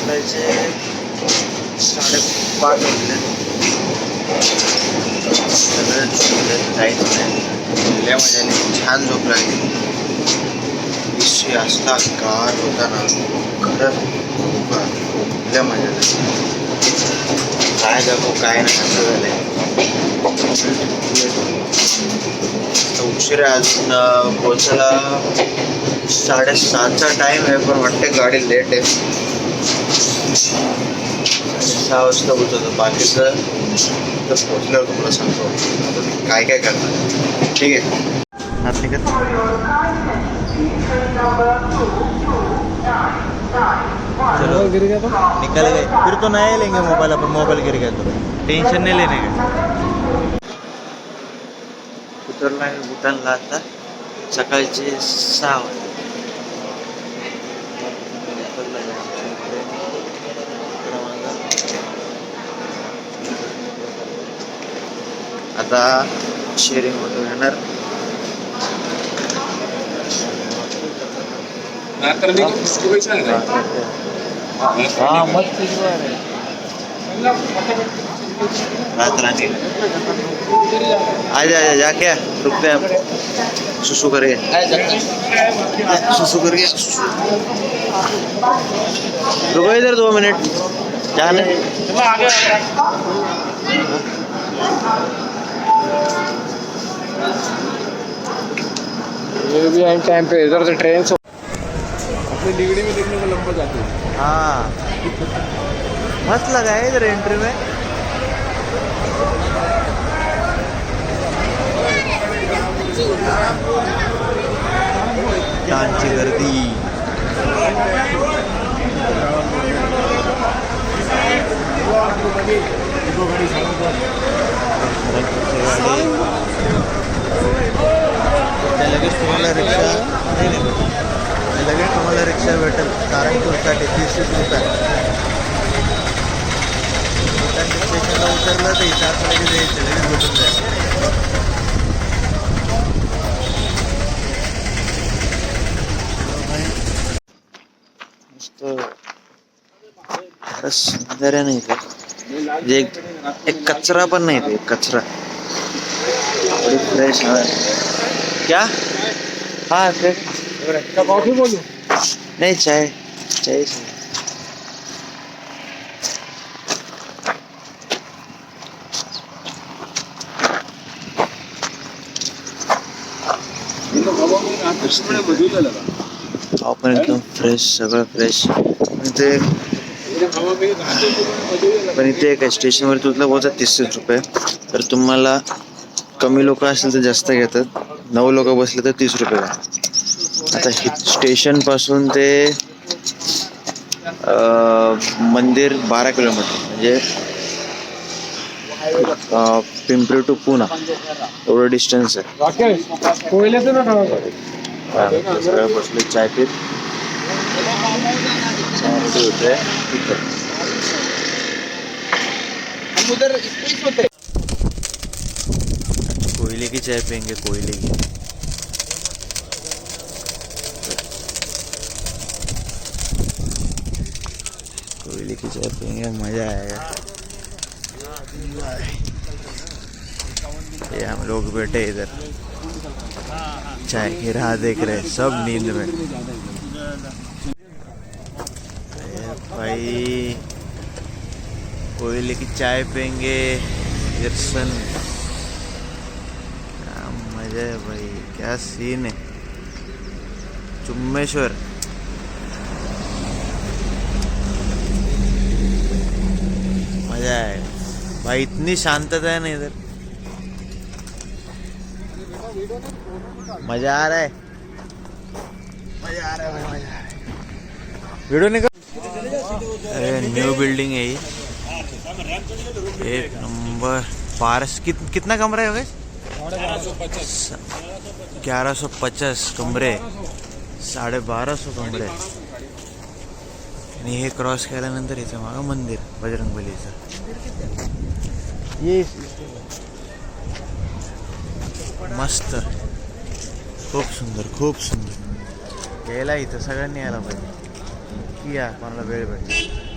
सकाळचे 5:30 वाजले. सगळे झोपले, काहीच नाही. लय मजा आली, छान झोप लागली. विषय असला गार होता ना, खरंच लय मजा आली. काय दाखवू काय नाही असं झालंय. उशिरा अजून पोहोचायला 7:30चा टाइम आहे, पण वाटते गाडी लेट आहे. 6 वाजता होतं. बाकीचं तर पोहोचल्यावर तुम्हाला सांगतो आपण काय काय करणार. ठीक आहे. चलो गिर गया तो निकल गए, फिर तो नया लेंगे मोबाइल. अपन मोबाइल गिर गया तो टेंशन नहीं लेने का. उतरला आहे भूटानला आता सकाळचे 6 वाजता. आता शेअरिंग ऑटो येणार. हाँ मस्त रात रानी आजा आजा जाके रुकते हैं. सुसु करिए, सुसु करिए. रुको इधर 2 मिनट. जाने ये भी एंड टाइम पे इधर से ट्रेन से अपनी डिग्री में देखने को लंबा जाती है. हाँ मस्त लगा है इधर एंट्री में. छानची गर्दी. लगेच तुम्हाला रिक्षा नाही लगेच तुम्हाला रिक्षा भेटेल सारंगपूरसाठी 30 रुपये. स्टेशनला उतरलं तर इथं लगेच यायचं, लगेच भेटून जाईल. मस्त खरंच सुंदर आहे. नाही का म्हणजे एक कचरा पण नाही. ते कचरा फ्रेश हवा. क्या हाँ फ्रेश. कॉफी बोलूं नहीं चाय चाय. आपण एकदम फ्रेश, सगळं फ्रेश. पण इथे काय स्टेशनवर तुला पोहोचत 30 रुपये. तर तुम्हाला कमी लोक असतील तर जास्त घेतात. 9 लोक बसले तर 30 रुपये. आता स्टेशन पासून ते मंदिर 12 किलोमीटर म्हणजे पिंपरी टू पुणा एवढं डिस्टन्स आहे. सगळं बसले चाय पीत. होते कोयले की चाय पियेंगे. कोयले की कोयले की चाय पियेंगे, मजा आएगा. ये हम लोग बैठे इधर चाय की राह देख रहे, सब नींद में. भाई कोयले की चाय पियेंगे. सन क्या मजा है भाई, क्या सीन है. चुम्मेश्वर मजा है भाई. इतनी शांतता है ना इधर. मजा आ रहा है, मजा आ रहा है भाई, मजा आ रहा है. वीडियो निकल. अरे न्यू बिल्डिंग है ये, 1 नंबर. पारस कितना कमरा है भाई? 1150 कमरे, 1250 कमरे. आणि हे क्रॉस केल्यानंतर याचं मागं मंदिर बजरंगबलीचं. ये मस्त, खूप सुंदर, खूप सुंदर. यायला इथं सगळ्यांनी यायला पाहिजे. या कोणाला वेळ भेटेल.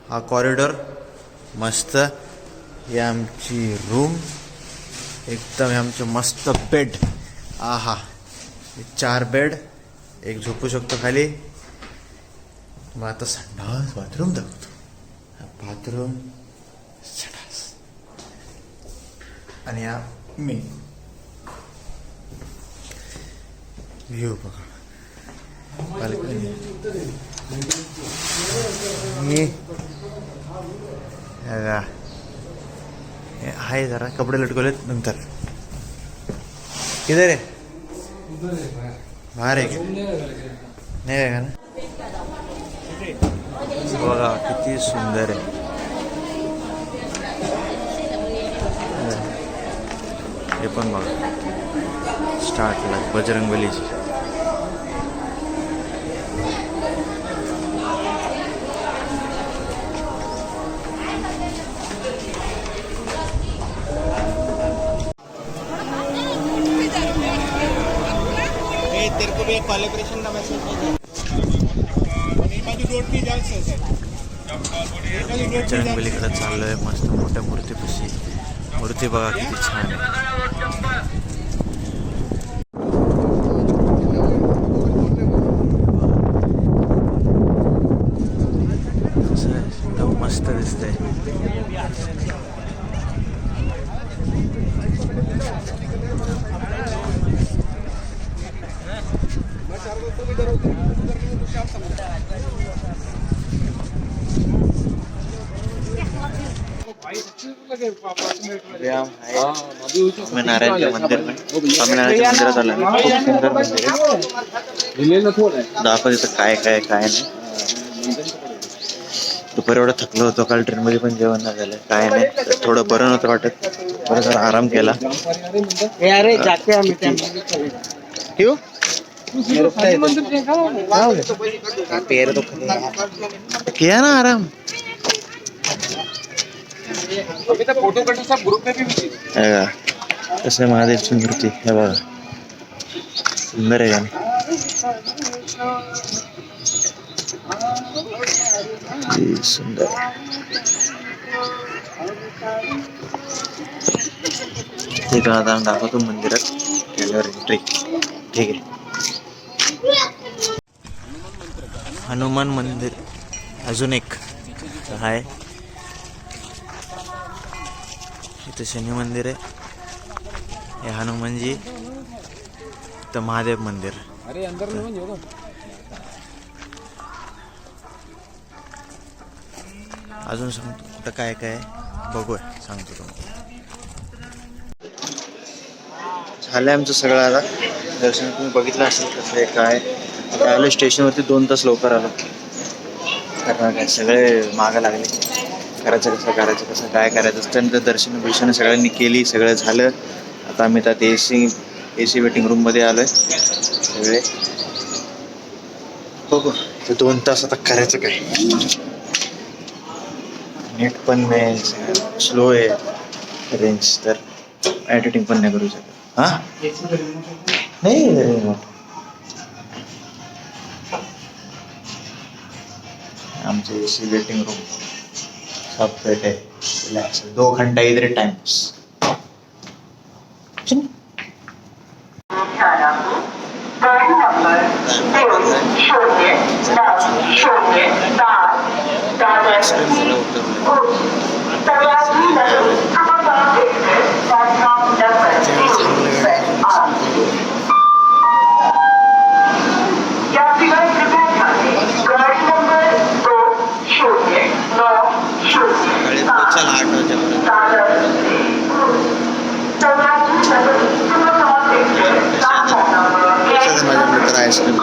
हा कॉरिडॉर मस्त. ही आमची रूम एकदम. हे आमचं मस्त बेड. आहा, 4 बेड, एक झोपू शकतो खाली. मग आता संडास बाथरूम दाखवतो. बाथरूम, संडास आणि हा मी. व्ह्यू बघा. बाल्कनी आहे. जरा कपडे लटकवलेत नंतर. किधर आहे? बाहेर आहे की नाही आहे का ना? बघा किती सुंदर आहे. हे पण बघा स्टार्टला बजरंगबलीची. तेरे को भी एक कोलैबोरेशन का मैसेज बजरंगबलीकडे चाललोय. मस्त मोठ्या मूर्तीपाशी. मूर्ती बघा किती छान आहे. एकदम मस्त दिसतंय. स्वामीनारायणच्या मंदिर में. स्वामीनारायणच्या मंदिरात आलं. खूप सुंदर मंदिर आहे. दाखव तिथं काय काय काय नाही. दुपारी एवढं थकलो होतो. काल ट्रेनमध्ये पण जेवण नाही झालं, काय नाही. थोडं बरं नव्हतं वाटत. बरं जरा आराम केला. क्यों? किया ना आराम. कसं महादेवची मूर्ती हे बघा. सुंदर आहे का? सुंदर. ठीक आहे, आता दाखवतो मंदिरात गेल्यावर एंट्री. ठीक आहे. हनुमान मंदिर अजून एक आहे. इथं शनी मंदिर आहे. हे हनुमानजी. इथं महादेव मंदिर. अजून सांगतो कुठं काय काय बघूया, सांगतो तुम्हाला. झालं आमचं सगळं. आता दर्शन तुम्ही बघितलं असेल कसं आहे काय. आता आलो स्टेशनवरती 2 तास लवकर आलो. कारण काय सगळे मागं लागले. करायचं कसं काय करायचं. त्यानंतर दर्शन सगळ्यांनी केली. सगळं झालं. आता आम्ही त्यात एसी वेटिंग रूममध्ये आलो आहे सगळे. बघू 2 तास आता करायचं काय. नेट पण नाही, स्लो आहे रेंज, तर एडिटिंग पण नाही करू शकत. हां नाही. आमचे एसी वेटिंग रूम सब पेट है. रिलैक्स 2 घंटा इधर टाइम. माझ्या मित्र आईस्क्रीम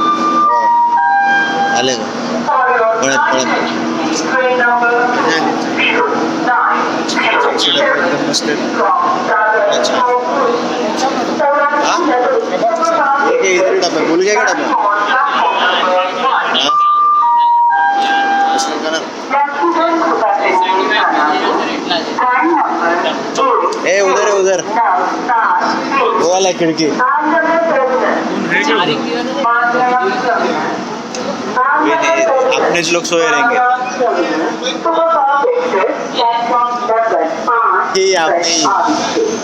आले का पळत एकदम मस्त. इधर डब्बा भूल गया क्या डब्बा. ए उधर है उधर वो वाला खिड़की ये नहीं, अपने लोग सोए रहेंगे ये आपने